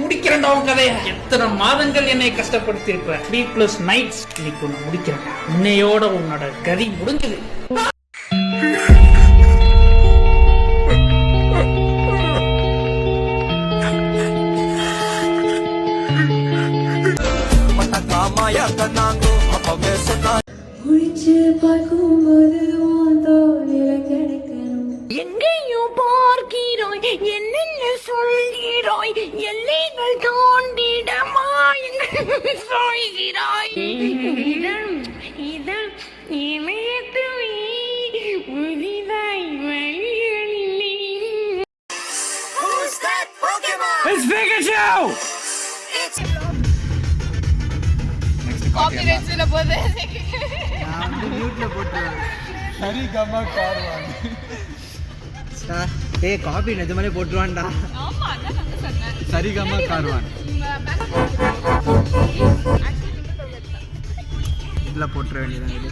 முடிக்கிறேன்டா உன் கதையை. எத்தனை மாதங்கள் என்னை கஷ்டப்படுத்தி இருக்கிற 3+ nights இன்னைக்கு உன்னை முடிக்கிறேன். இன்னையோட உன்னோட கதி முடிஞ்சது. எங்கேயும் பார்க்கிறாய், என்னென்ன சொல்கிறாய், எல்லைகள் தாண்டிடமாய் சொல்கிறாய். இதழ் இமயத்துவே புதிதாய் வழிகளிலே. Who's that Pokemon? It's Pikachu! Copyrights இல்ல போதே. நான் வந்து மியூட்ல போட்டுறேன். சரி கமா கார்வான். டேய் காப்பி நிஜமாலே போட்டுருவான்டா. ஆமா அதான் நான் சொன்னேன். சரி கமா கார்வான். இதுல போட்டுற வேண்டியதான் இது.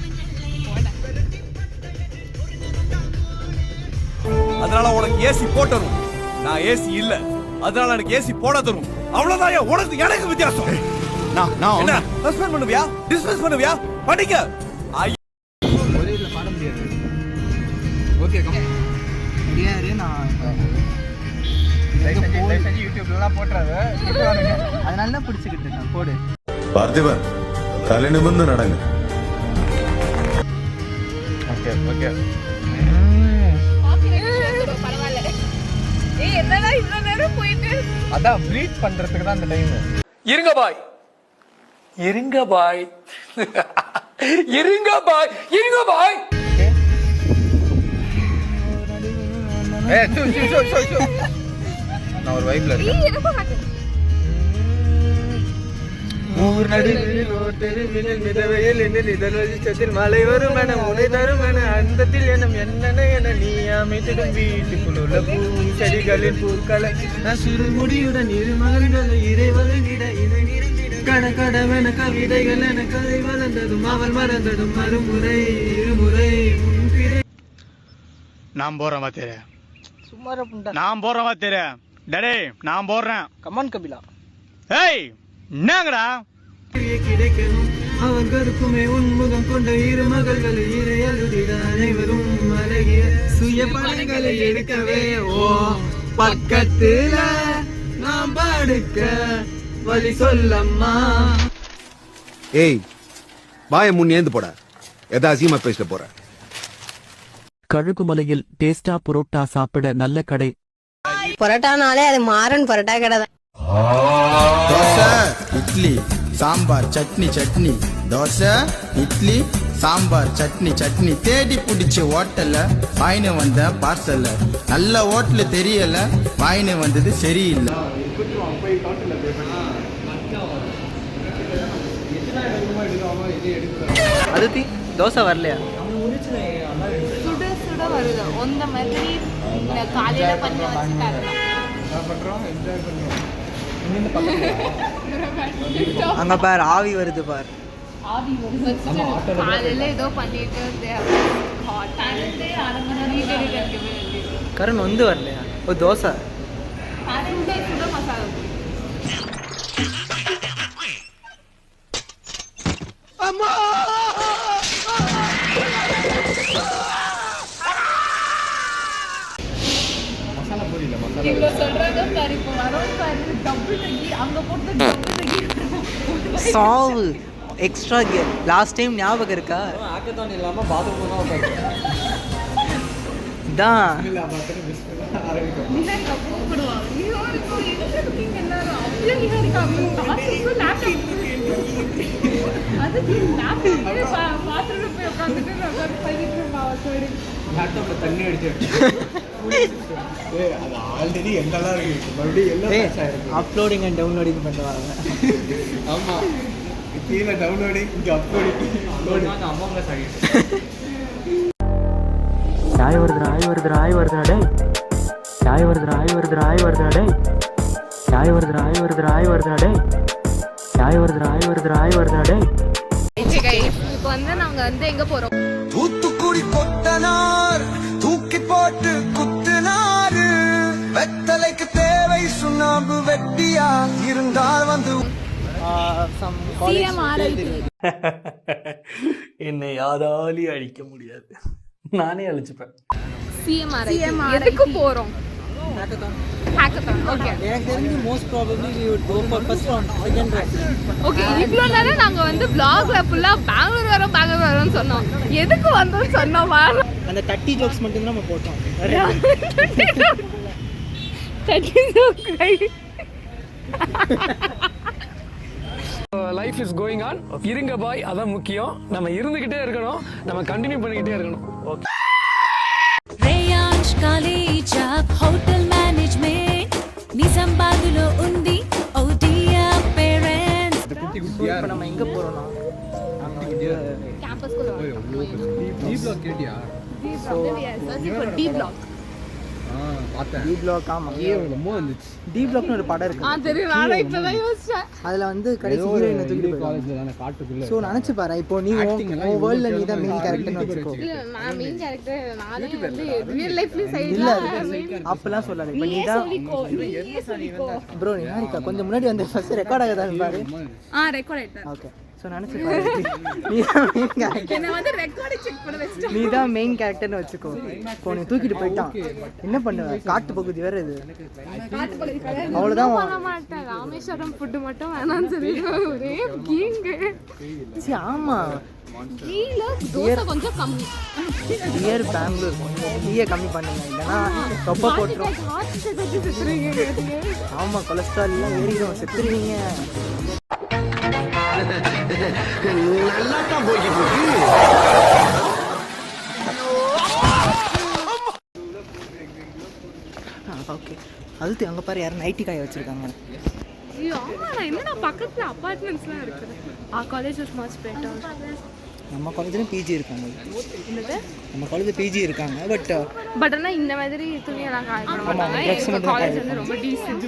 அதனால உனக்கு ஏசி போட்டரும், நான் ஏசி இல்ல, அதனால எனக்கு ஏசி போட தரும். அவ்வளவுதான் உனக்கு எனக்கு வித்தியாசம். நான் என்ன சஸ்பெண்ட் பண்ணுவியா, டிஸ்மிஸ் பண்ணுவியா? படிக்க ஒரே இதுல பாட முடியாது. ஓகே கம் முடியாது. நான் யூடியூப்லாம் போட்டுறாரு. அதனால தான் பிடிச்சிக்கிட்டு இருக்கேன். போடு பார்த்திபன், தலை நிமிர்ந்து நடங்க. Okay okay. பரவாயில்ல. ஏய் என்னடா இவ்வளவு நேரம் போயிட்டு. அதான் ப்ரீத் பண்றதுக்கு தான் அந்த டைம். இருங்க பாய், இருங்க பாய், இருங்க பாய், இருங்க பாய். நான் ஒரு வைப்ல இருக்கேன். நீ என்ன பாட்டு? ஊர் நடுவில் ஓர் தெருவில் மிதவையில் என்னில் இதழ் மலை வரும் என உனை தரும் என அந்தத்தில் எனும் என்னென்ன என நீ அமைத்திடும் வீட்டுக்குள் உள்ள பூ செடிகளின் பூக்களை நான் சிறு முடியுடன் இரு மகன்களை இறைவழங்கிட இதை நிறந்திட கடகடவென கவிதைகள் என கதை வளர்ந்ததும் அவள் மறந்ததும் மறுமுறை இருமுறை முன்பிறை. நான் போறேன் வாத்திர, சும்மார புண்டா. நான் போறேன் வாத்திர. டடே நான் போறேன். கமான் கபிலா. ஏய் என்னங்கடா கிடைக்கணும் அவன் கருக்குமே உன்முகம் கொண்ட இரு மகள்களை இறையலுடிட அனைவரும் அழகிய சுய படங்களை எடுக்கவே ஓ பக்கத்துல நாம் படுக்க வழி சொல்லம்மா. ஏய், வாய முன் ஏந்து போட, எதா அசியமா பேச போற. கழுகுமலையில் டேஸ்டா புரோட்டா சாப்பிட நல்ல கடை. பரோட்டானாலே அது மாறன் பரோட்டா கடை தான். தோசை இட்லி சாம்பார் சட்னி சட்னி, தோசை இட்லி சாம்பார் சட்னி சட்னி. தேடி பிடிச்ச ஹோட்டல்ல வாயின்னு வந்த பார்சல்ல, நல்ல ஹோட்டல் தெரியல வாயின்னு வந்தது சரியில்லை. அது தோசை வரலையா? சுட சுட வருது அந்த மாதிரி காலையில பண்ண வச்சு தரலாம். அங்க பார் ஆவி வருது பார். ஆவி வருது. காலையில ஏதோ பண்ணிட்டு கரண் வந்து வரலையா? ஒரு தோசை சுட மசாலா. இவ்வளோ சொல்றாங்க பாரு. இப்போ வரோம் பாரு, டபுள் தகி அங்க போட்டு டபுள் தகி சாவு எக்ஸ்ட்ரா கியர். லாஸ்ட் டைம் ஞாபகம் இருக்கா? ஆக்கத்தான் இல்லாம பாத்ரூம் தான் உட்கார்ந்து இதான் நீங்க கூப்பிடுவாங்க. ஐயோ இருக்கு எங்க எல்லாரும் அவ்வளோ நீங்க இருக்காங்க. லாஸ்ட் லேப்டாப் அது லேப்டாப் பாத்ரூம்ல போய் உட்கார்ந்துட்டு நான் பண்ணிட்டு மாவட்டோட லேப்டாப்ல தண்ணி அடிச்சு அது ஆல்ரெடி எங்கெல்லாம் இருக்கு. மறுபடியும் எல்லாம் அப்லோடிங் அண்ட் டவுன்லோடிங் பண்ணுவாங்க. ஆமா, கீழே டவுன்லோடிங் இங்கே அப்லோடிங் அம்மாங்க சாரி. ஆய் வருதுடா ஆய் வருதுடா ஆய் வருதுடா டேய். ஆய் வருதுடா ஆய் வருதுடா ஆய் வருதுடா டேய். ஆய் வருதுடா ஆய் வருதுடா ஆய் வருதுடா டேய். ஆய் வருதுடா ஆய் வருதுடா ஆய் வருதுடா டேய். இப்போ வந்து நாங்க வந்து எங்க போறோம்? தூத்துக்குடி கொத்தனார் தூக்கி போட்டு குத்துனாரு. வெத்தலைக்கு தேவை சுண்ணாம்பு வெட்டியா சம் CMRIT. என்னை யாராலையும் அழிக்க முடியாது, நானே அழிச்சுப்பேன். CMRIT. எதுக்கு போறோம்? Hackathon. Okay. எனக்கு தெரிஞ்சு most probably we would go for first round, second round. Okay, இவ்ளோ நேரம் நாங்க வந்து vlogல ஃபுல்லா பெங்களூர் வரோம்னு சொன்னோம். எதுக்கு வந்தோம்னு சொன்னோமா? அந்த 30 ஜோக்ஸ் மட்டும் தான் நம்ம போட்டோம். 30 jokes. Life is going on. இருங்க பாய், அதான் முக்கியம். நம்ம இருந்துகிட்டே இருக்கணும், நம்ம கண்டினியூ பண்ணிக்கிட்டே இருக்கணும். Okay. Reyansh college of hotel management నిజామాబాద్లో ఉంది. ఓ డియర్ పేరెంట్స్, இப்போ நம்ம எங்க போறோம்னா கேம்பஸ் குள்ள டி பிளாக் கேட்டியா? D block. D block. ஆமா, ரொம்ப வந்துச்சு. டி பிளாக்னு ஒரு படம் இருக்கு. தெரியும், நானே இப்பதான் யோசிச்சேன். அதுல வந்து கடைசி ஹீரோயினை தூக்கிட்டு போயிடுவாங்க. காலேஜ்ல தான காட்டுக்குள்ள. சோ நினைச்சு பாரு, இப்போ நீ உன் வேர்ல்ட்ல நீ தான் மெயின் கேரக்டர்னு வச்சுக்கோ. இல்ல, நான் மெயின் கேரக்டர். நானே வந்து ரியல் லைஃப்ல இல்ல சைடுல அப்பெல்லாம் சொல்லாத. இப்போ நீ தான் ப்ரோ. நீ யாரிக்கா கொஞ்சம் முன்னாடி வந்து ஃபர்ஸ்ட் ரெக்கார்ட் ஆகுதான்னு பாரு. ரெக்கார்ட் ஆயிட்டேன். ஓகே. ஸோ நினச்சி பாரு, நீ தான் மெயின் கேரக்டர். என்ன வந்து ரெக்கார்ட் செக் பண்ண வச்சிட்டேன். நீ தான் மெயின் கேரக்டர்னு வச்சுக்கோ. இப்போ நீ தூக்கிட்டு போயிட்டான், என்ன பண்ணுவ? காட்டு பகுதி வேற இது. அவ்வளோதான். பண்ண மாட்டேன். ராமேஸ்வரம் ஃபுட் மட்டும் வேணாம்னு சொல்லி ஒரே கீங்க. சரி, ஆமா, கீழ தோசை கொஞ்சம் கம்மி. டியர் பெங்களூர், டீயை கம்மி பண்ணுங்க, இல்லைன்னா தொப்பை போட்டுரும். ஆமா, கொலஸ்ட்ரால் எல்லாம் ஏறிடும், செத்துருவீங்க. நல்லா தான் போய்கிட்டு இருக்கு. ஓகே. அது அங்கே பாரு, யாரும் நைட்டி காய வச்சிருக்காங்க. ஐயோ ஆமா, நான் என்னடா பக்கத்துல அபார்ட்மெண்ட்ஸ்லாம் இருக்குது. College is much better. நம்ம காலேஜ்ல பிஜி இருக்காங்க. என்னது? நம்ம காலேஜ் பிஜி இருக்காங்க. பட் ஆனா இந்த மாதிரி துணியெல்லாம் காய போட மாட்டாங்க. எங்க காலேஜ் வந்து ரொம்ப டீசென்ட்.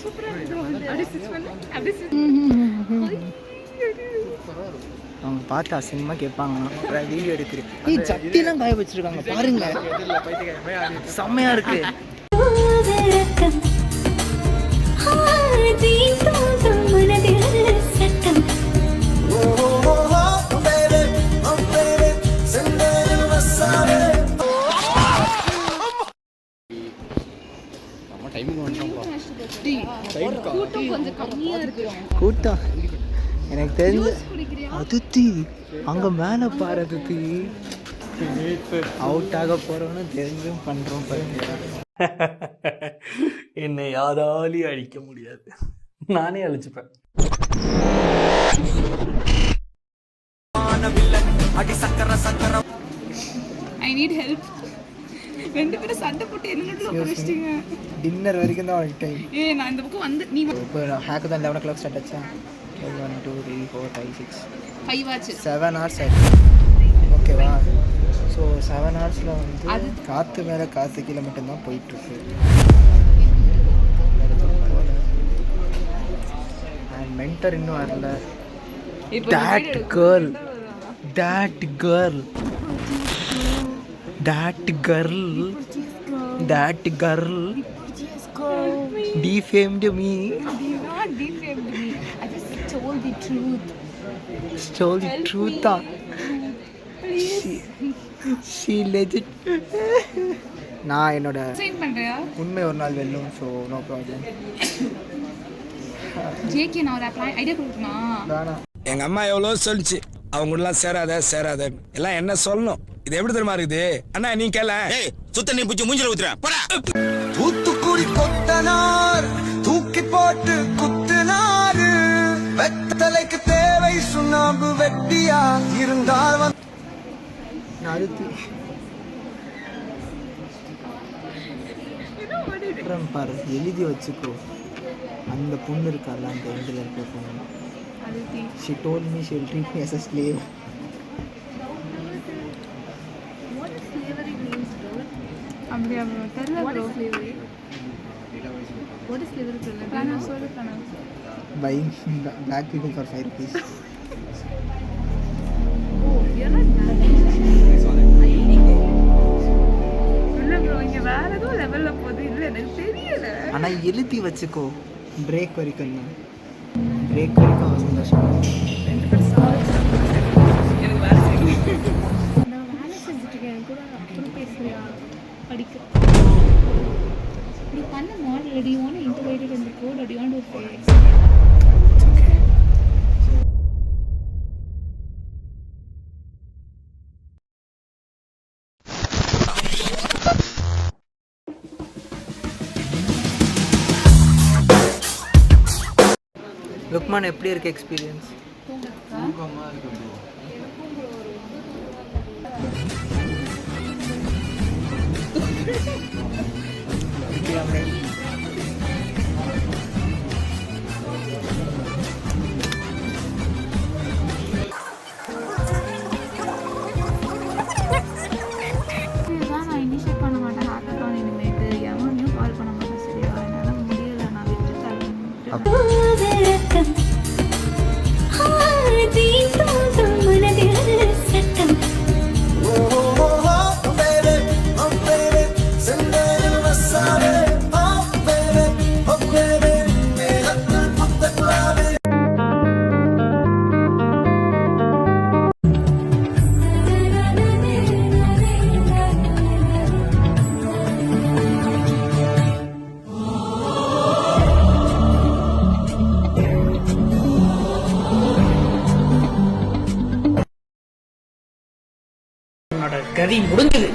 சூப்பரா இருக்கு. அவங்க பார்த்தா சினிமா கேட்பாங்கன்னா வீடியோ எடுக்கிறேன். ஏய், சட்டிலாம் காய வச்சிருக்காங்க பாருங்க, செம்மையா இருக்கு. கூட்டம் கொஞ்சம் கம்மியா இருக்கு. கூட்டம் எனக்கு தெரிஞ்சு அதித்தி அங்க மேல பாரு. அதித்தி அவுட் ஆக போறோம்னு தெரிஞ்சும் பண்றோம். என்னை யாராலையும் அழிக்க முடியாது, நானே அழிச்சுப்பேன். I need help. ரெண்டு பேரும் சண்டை போட்டு என்ன பண்ணிட்டீங்க? டின்னர் வரைக்கும் தான் உனக்கு டைம். நான் இந்த பக்கம் வந்து நீ இப்போ ஹேக்கு தான் 11 o'clock ஸ்டார்ட் ஆச்சா? 1 2 3 4 5 6 5 ஆச்சு. 7 hours ஆயிடுச்சு. ஓகேவா? ஸோ 7 ஹவர்ஸில் வந்து காற்று மேலே காற்று கீழே மட்டும்தான் போயிட்டுருக்கு. அண்ட் மென்டர் இன்னும் வரல. that girl defamed me. Not defamed me. I just told the truth. Told the truth. She legit. நான் என்னோட உண்மை ஒரு நாள் வெல்லும். So no problem. ஜேகே நான் ஒரு ஐடியா கொடுக்கணுமா? வேணாம். எங்க அம்மா எவ்வளவு சொல்லிச்சு, அவங்க எல்லாம் சேராத எல்லாம் என்ன சொல்லணும். இது எப்படி தெரியுமா இருக்குது? அண்ணா நீ கேள. சுத்த நீ புடிச்சு மூஞ்சில ஊத்துறேன். தூத்துக்குடி கொத்தனார் தூக்கி போட்டு குத்துனாரு. வெத்தலைக்கு தேவை சுண்ணாம்பு வெட்டியா இருந்தால் பாரு, எழுதி வச்சுக்கோ. அந்த பொண்ணு இருக்கால, அந்த எண்டில் இருக்க பொண்ணு. She told me she will treat me as a slave. What does slavery means, bro? அப்படியே தெரியல bro. What is slavery? Pronounce. Buying black people for 5 rupees. Oh, you're not black. இல்ல bro, இங்க வேற ஏதோ லெவல்ல போகுது. இல்ல எனக்கு தெரியல. ஆனா எழுதி வச்சுக்கோ, பிரேக் வரைக்கும் தான். பிரேக் வரைக்கும் சந்தோஷம். எனக்கு வேலை செய்யணும். நான் வேலை செஞ்சுட்டு இருக்கேன். எனக்கு கூட அப்புறம் பேசுறியா? படிக்க நீ பண்ண மாடல் டி want integrated in the code டி வாண்ட் டு ஃபேஸ். லுக்மான் எப்படி இருக்கு எக்ஸ்பீரியன்ஸ்? நான் இனிஷியேட் பண்ண மாட்டேன் ஹேக்கத்தான் இனிமேட்டு. எவனையும் கால் பண்ண மாட்டேன். சரியா? என்னால் முடியல. நான் விட்டு உன்னோட கதி முடிஞ்சது.